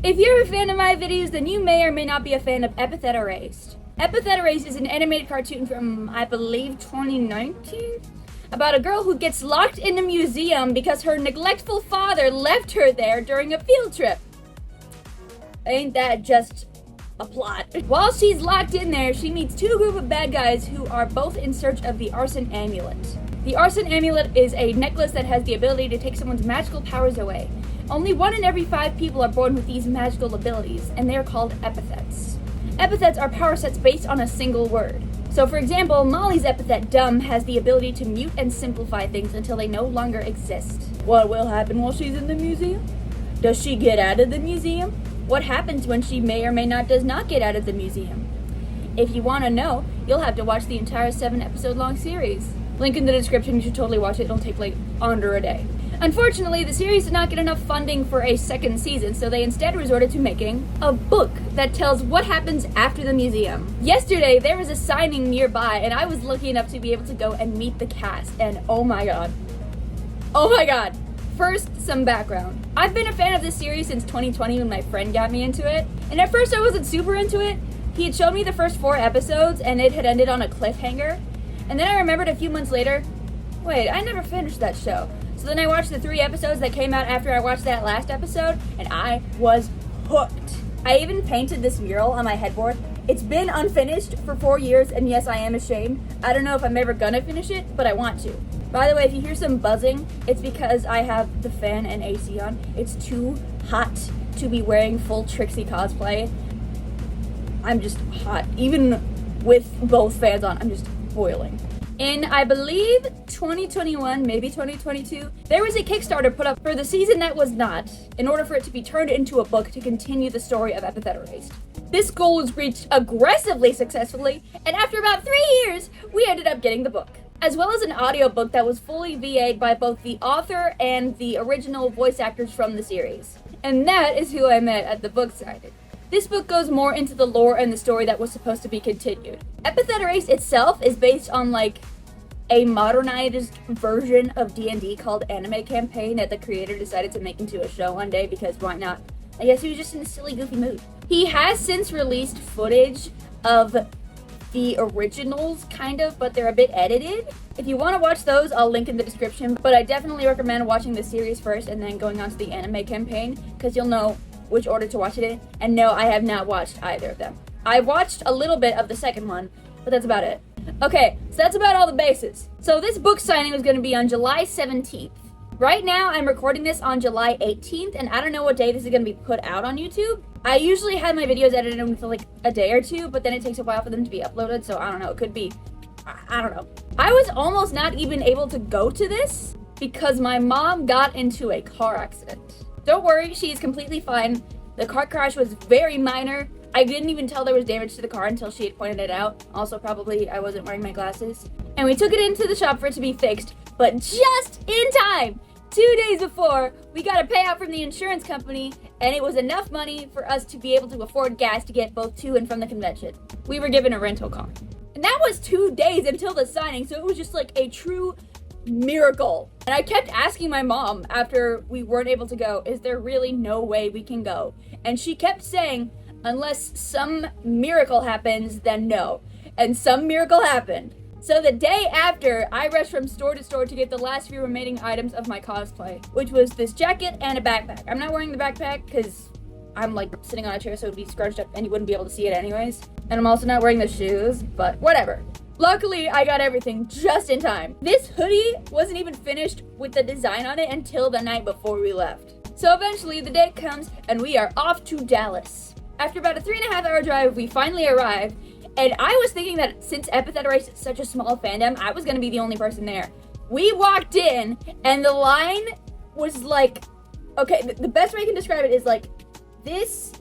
If you're a fan of my videos, then you may or may not be a fan of Epithet Erased. Epithet Erased is an animated cartoon from, I believe, 2019? About a girl who gets locked in a museum because her neglectful father left her there during a field trip. Ain't that just a plot? While she's locked in there, she meets two groups of bad guys who are both in search of the Arson Amulet. The Arson Amulet is a necklace that has the ability to take someone's magical powers away. Only 1 in every 5 people are born with these magical abilities, and they are called epithets. Epithets are power sets based on a single word. So for example, Molly's epithet dumb has the ability to mute and simplify things until they no longer exist. What will happen while she's in the museum? Does she get out of the museum? What happens when she may or may not does not get out of the museum? If you want to know, you'll have to watch the entire 7-episode long series. Link in the description, you should totally watch it. It'll take like under a day. Unfortunately, the series did not get enough funding for a second season, so they instead resorted to making a book that tells what happens after the museum. Yesterday, there was a signing nearby, and I was lucky enough to be able to go and meet the cast, and oh my god. Oh my god. First, some background. I've been a fan of this series since 2020 when my friend got me into it, and at first I wasn't super into it. He had shown me the first 4 episodes, and it had ended on a cliffhanger, and then I remembered a few months later, wait, I never finished that show. So then I watched the 3 episodes that came out after I watched that last episode, and I was hooked. I even painted this mural on my headboard. It's been unfinished for 4 years, and yes, I am ashamed. I don't know if I'm ever gonna finish it, but I want to. By the way, if you hear some buzzing, it's because I have the fan and AC on. It's too hot to be wearing full Trixie cosplay. I'm just hot. Even with both fans on, I'm just boiling. In, I believe, 2021, maybe 2022, there was a Kickstarter put up for the season that was not, in order for it to be turned into a book to continue the story of Epithet Erased. This goal was reached aggressively successfully, and after about 3 years, we ended up getting the book. As well as an audiobook that was fully VA'd by both the author and the original voice actors from the series. And that is who I met at the book signing. This book goes more into the lore and the story that was supposed to be continued. Epithet Erased itself is based on like a modernized version of D&D called Anime Campaign that the creator decided to make into a show one day because why not? I guess he was just in a silly, goofy mood. He has since released footage of the originals, kind of, but they're a bit edited. If you want to watch those, I'll link in the description, but I definitely recommend watching the series first and then going on to the Anime Campaign because you'll know which order to watch it in, and no, I have not watched either of them. I watched a little bit of the second one, but that's about it. Okay, so that's about all the bases. So this book signing was going to be on July 17th. Right now, I'm recording this on July 18th, and I don't know what day this is going to be put out on YouTube. I usually have my videos edited in for like a day or two, but then it takes a while for them to be uploaded, so I don't know, it could be, I don't know. I was almost not even able to go to this because my mom got into a car accident. Don't worry, she's completely fine. The car crash was very minor. I didn't even tell there was damage to the car until she had pointed it out. Also, probably I wasn't wearing my glasses. And we took it into the shop for it to be fixed, but just in time! 2 days before, we got a payout from the insurance company, and it was enough money for us to be able to afford gas to get both to and from the convention. We were given a rental car. And that was 2 days until the signing, so it was just like a true miracle. And I kept asking my mom after we weren't able to go, is there really no way we can go? And she kept saying, unless some miracle happens, then no. And some miracle happened. So the day after, I rushed from store to store to get the last few remaining items of my cosplay, which was this jacket and a backpack. I'm not wearing the backpack because I'm like sitting on a chair so it would be scrunched up and you wouldn't be able to see it anyways. And I'm also not wearing the shoes, but whatever. Luckily, I got everything just in time. This hoodie wasn't even finished with the design on it until the night before we left. So eventually the day comes and we are off to Dallas. After about a 3.5-hour drive, we finally arrived, and I was thinking that since Epithet Erased is such a small fandom, I was gonna be the only person there. We walked in and the line was like, okay, the best way I can describe it is like this.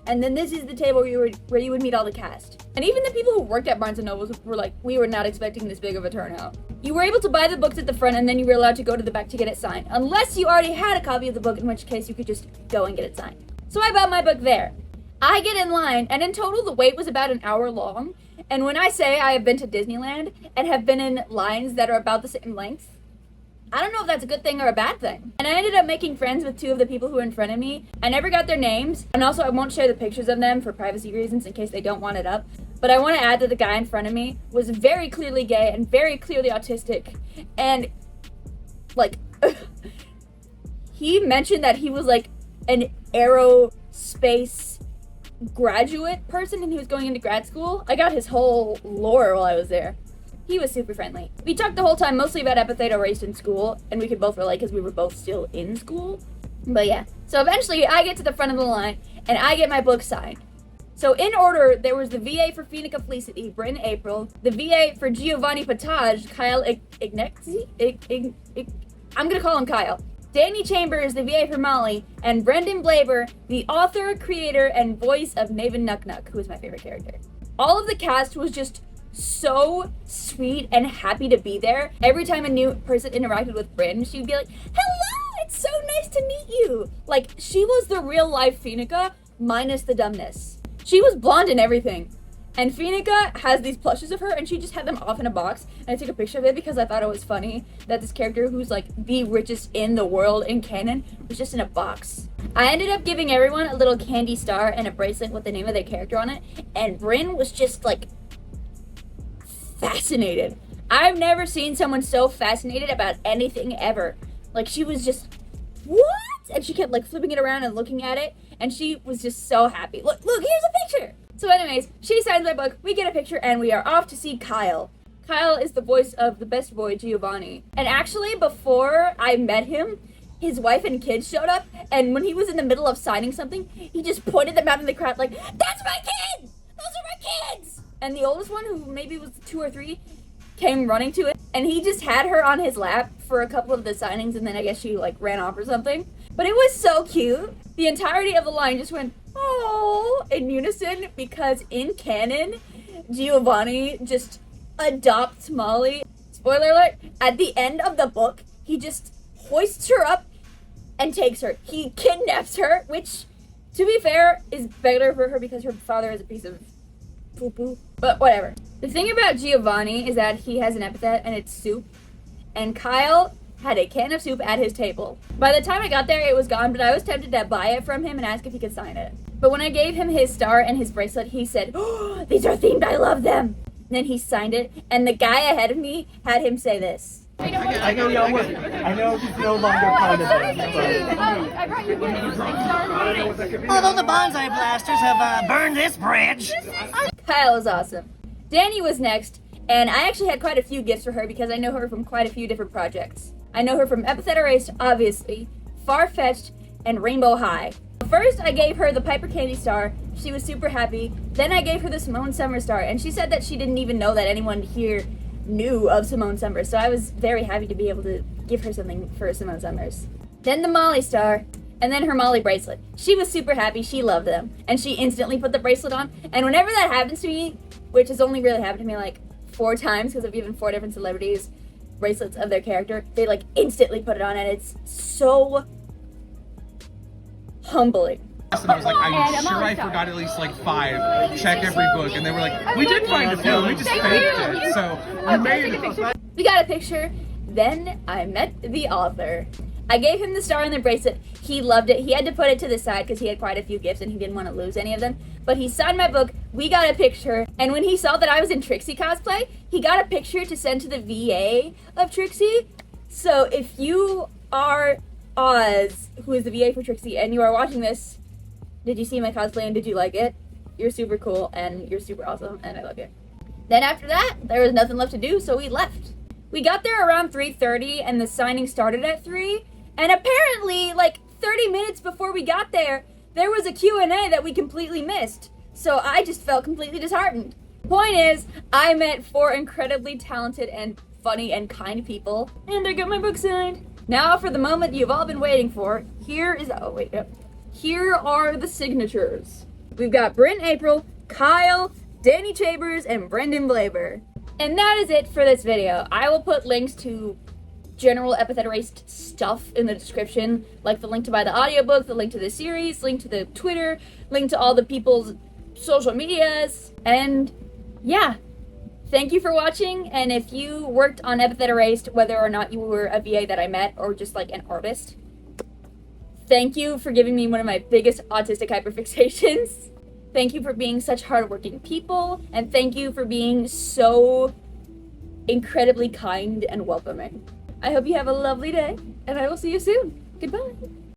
And then this is the table where you would meet all the cast. And even the people who worked at Barnes & Noble were like, we were not expecting this big of a turnout. You were able to buy the books at the front and then you were allowed to go to the back to get it signed. Unless you already had a copy of the book, in which case you could just go and get it signed. So I bought my book there. I get in line, and in total the wait was about an hour long. And when I say I have been to Disneyland and have been in lines that are about the same length, I don't know if that's a good thing or a bad thing. And I ended up making friends with 2 of the people who were in front of me. I never got their names, and also I won't share the pictures of them for privacy reasons in case they don't want it up. But I want to add that the guy in front of me was very clearly gay and very clearly autistic. And, like, he mentioned that he was, like, an aerospace graduate person and he was going into grad school. I got his whole lore while I was there. He was super friendly. We talked the whole time mostly about Epithet Erased in school, and we could both relate because we were both still in school. But yeah. So eventually I get to the front of the line and I get my book signed. So in order, there was the VA for Phoenica Felicity, Bryn April, the VA for Giovanni Patage, Kyle Ignexi? I'm gonna call him Kyle. Danny Chambers, the VA for Molly, and Brendan Blaber, the author, creator, and voice of Naven Nuck, who is my favorite character. All of the cast was just so sweet and happy to be there. Every time a new person interacted with Bryn, she'd be like, hello, it's so nice to meet you. Like, she was the real life Phoenica, minus the dumbness. She was blonde and everything. And Phoenica has these plushes of her, and she just had them off in a box, and I took a picture of it because I thought it was funny that this character who's like the richest in the world in canon was just in a box. I ended up giving everyone a little candy star and a bracelet with the name of their character on it, and Bryn was just like fascinated. I've never seen someone so fascinated about anything ever. Like, she was just, what? And she kept like flipping it around and looking at it, and she was just so happy. Look, here's a picture. So anyways, she signs my book, we get a picture, and we are off to see Kyle. Kyle is the voice of the best boy, Giovanni. And actually, before I met him, his wife and kids showed up, and when he was in the middle of signing something, he just pointed them out in the crowd like, that's my kids! Those are my kids! And the oldest one, who maybe was 2 or 3, came running to it, and he just had her on his lap for a couple of the signings, and then I guess she like ran off or something. But it was so cute. The entirety of the line just went, oh, in unison, because in canon, Giovanni just adopts Molly. Spoiler alert, at the end of the book, he just hoists her up and takes her. He kidnaps her, which, to be fair, is better for her because her father is a piece of poo-poo. But whatever. The thing about Giovanni is that he has an epithet, and it's soup. And Kyle had a can of soup at his table. By the time I got there, it was gone, but I was tempted to buy it from him and ask if he could sign it. But when I gave him his star and his bracelet, he said, oh, these are themed, I love them. And then he signed it, and the guy ahead of me had him say this. I know y'all work. I know he's no longer part of it. Although the bonsai blasters have burned this bridge. Kyle is awesome. Danny was next, and I actually had quite a few gifts for her because I know her from quite a few different projects. I know her from Epithet Erased, obviously, Far-Fetched, and Rainbow High. First, I gave her the Piper Candy Star. She was super happy. Then I gave her the Simone Summer Star, and she said that she didn't even know that anyone here knew of Simone Summers, so I was very happy to be able to give her something for Simone Summers. Then the Molly Star, and then her Molly bracelet. She was super happy, she loved them, and she instantly put the bracelet on, and whenever that happens to me, which has only really happened to me like 4 times, because I've given 4 different celebrities bracelets of their character, they like instantly put it on, and it's so humbling. And I was like, I'm sure I forgot at least like 5. Check every book, and they were like, we did find a few, we just faked it. So we made it. We got a picture. Then I met the author. I gave him the star and the bracelet. He loved it. He had to put it to the side because he had quite a few gifts and he didn't want to lose any of them. But he signed my book. We got a picture. And when he saw that I was in Trixie cosplay, he got a picture to send to the VA of Trixie. So if you are Oz, who is the VA for Trixie, and you are watching this, did you see my cosplay and did you like it? You're super cool and you're super awesome and I love you. Then after that, there was nothing left to do, so we left. We got there around 3:30 and the signing started at 3. And apparently, like 30 minutes before we got there, there was a Q&A that we completely missed. So I just felt completely disheartened. Point is, I met 4 incredibly talented and funny and kind people, and I got my book signed. Now for the moment you've all been waiting for. Here are the signatures. We've got Bryn April, Kyle, Danny Chambers, and Brendan Blaber. And that is it for this video. I will put links to general Epithet Erased stuff in the description, like the link to buy the audiobook, the link to the series, link to the Twitter, link to all the people's social medias, and yeah, Thank you for watching, and if you worked on Epithet Erased, whether or not you were a VA that I met or just like an artist, thank you for giving me one of my biggest autistic hyperfixations. Thank you for being such hardworking people, and thank you for being so incredibly kind and welcoming. I hope you have a lovely day, and I will see you soon. Goodbye.